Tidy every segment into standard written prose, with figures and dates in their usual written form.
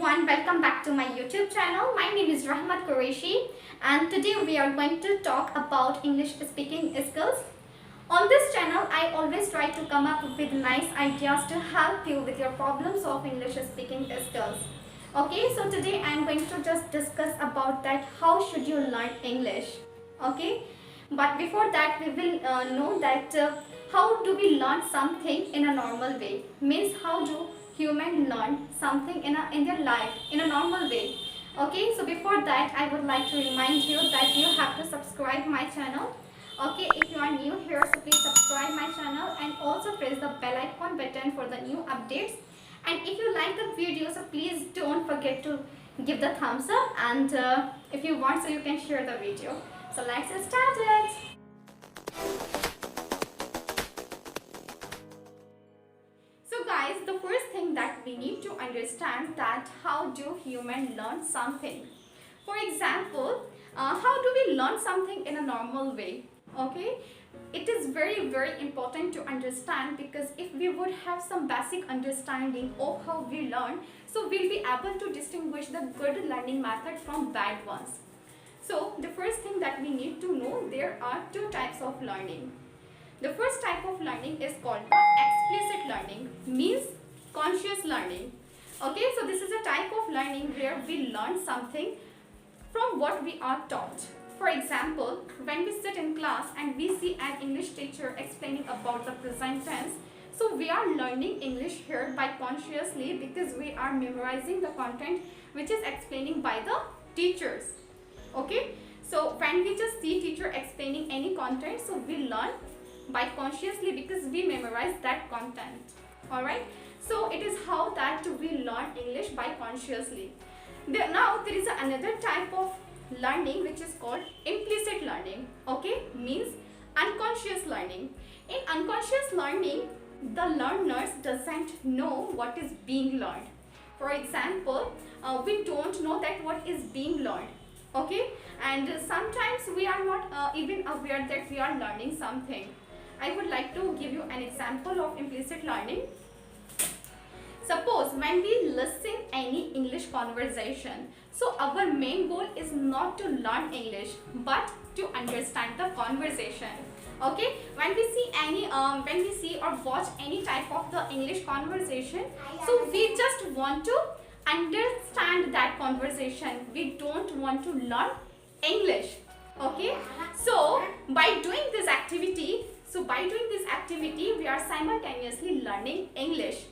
everyone, welcome back to my YouTube channel. My name is Rahmat Qureshi and today we are going to talk about English speaking skills. On this channel, I always try to come up with nice ideas to help you with your problems of English speaking skills. Okay, so today I am going to just discuss about that how should you learn English. Okay, but before that we will know that how do we learn something in a normal way, means how do human learn something in their life in a normal way. Okay, so before that I would like to remind you that you have to subscribe my channel. Okay, if you are new here, so please subscribe my channel and also press the bell icon button for the new updates. And if you like the video, so please don't forget to give the thumbs up, and if you want, so you can share the video. So let's start it. So guys, the first thing that we need to understand that how do humans learn something. For example, how do we learn something in a normal way? Okay, it is very important to understand, because if we would have some basic understanding of how we learn, so we'll be able to distinguish the good learning method from bad ones. So the first thing that we need to know, there are two types of learning. The first type of learning is called explicit learning, means conscious learning. Okay, so this is a type of learning where we learn something from what we are taught. For example, when we sit in class and we see an English teacher explaining about the present tense, so we are learning English here by consciously, because we are memorizing the content which is explaining by the teachers. Okay, so when we just see teacher explaining any content, so we learn by consciously because we memorize that content. Alright, so it is how that we learn English by consciously. Now there is another type of learning which is called implicit learning. Okay, means unconscious learning. In unconscious learning, the learners doesn't know what is being learned. For example, we don't know that what is being learned. Okay, and sometimes we are not even aware that we are learning something. I would like to give you an example of implicit learning. Suppose when we listen any English conversation, so our main goal is not to learn English but to understand the conversation. Okay, when we see or watch any type of the English conversation, so we just want to understand that conversation. We don't want to learn English. Okay, so by doing this activity, we are simultaneously learning English.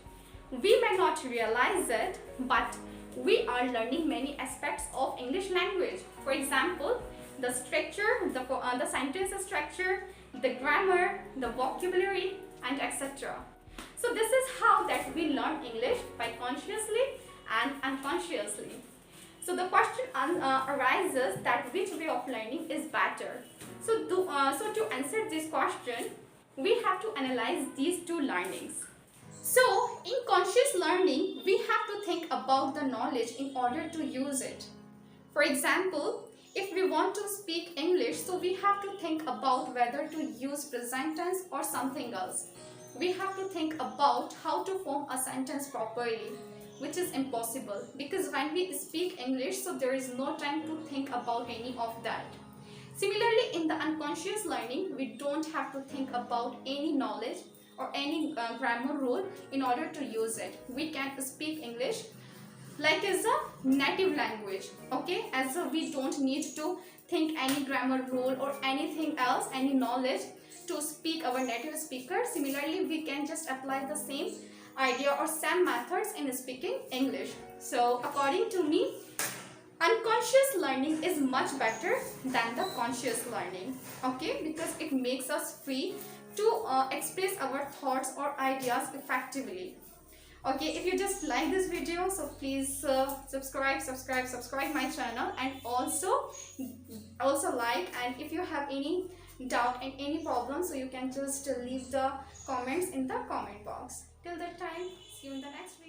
We may not realize it, but we are learning many aspects of English language. For example, the structure, the sentence structure, the grammar, the vocabulary, and etc. So this is how that we learn English, by consciously and unconsciously. So the question arises that which way of learning is better. So to answer this question, we have to analyze these two learnings. So in conscious learning, we have to think about the knowledge in order to use it. For example, if we want to speak English, so we have to think about whether to use present tense or something else. We have to think about how to form a sentence properly, which is impossible, because when we speak English, so there is no time to think about any of that. Similarly, in the unconscious learning, we don't have to think about any knowledge or any grammar rule in order to use it. We can speak English like as a native language. Okay, as we don't need to think any grammar rule or anything else, any knowledge to speak our native speaker. Similarly, we can just apply the same idea or same methods in speaking English. So according to me, unconscious learning is much better than the conscious learning. Okay, because it makes us free to express our thoughts or ideas effectively. Okay, if you just like this video, so please subscribe my channel, and also like, and if you have any doubt and any problem, so you can just leave the comments in the comment box. Till that time, see you in the next video.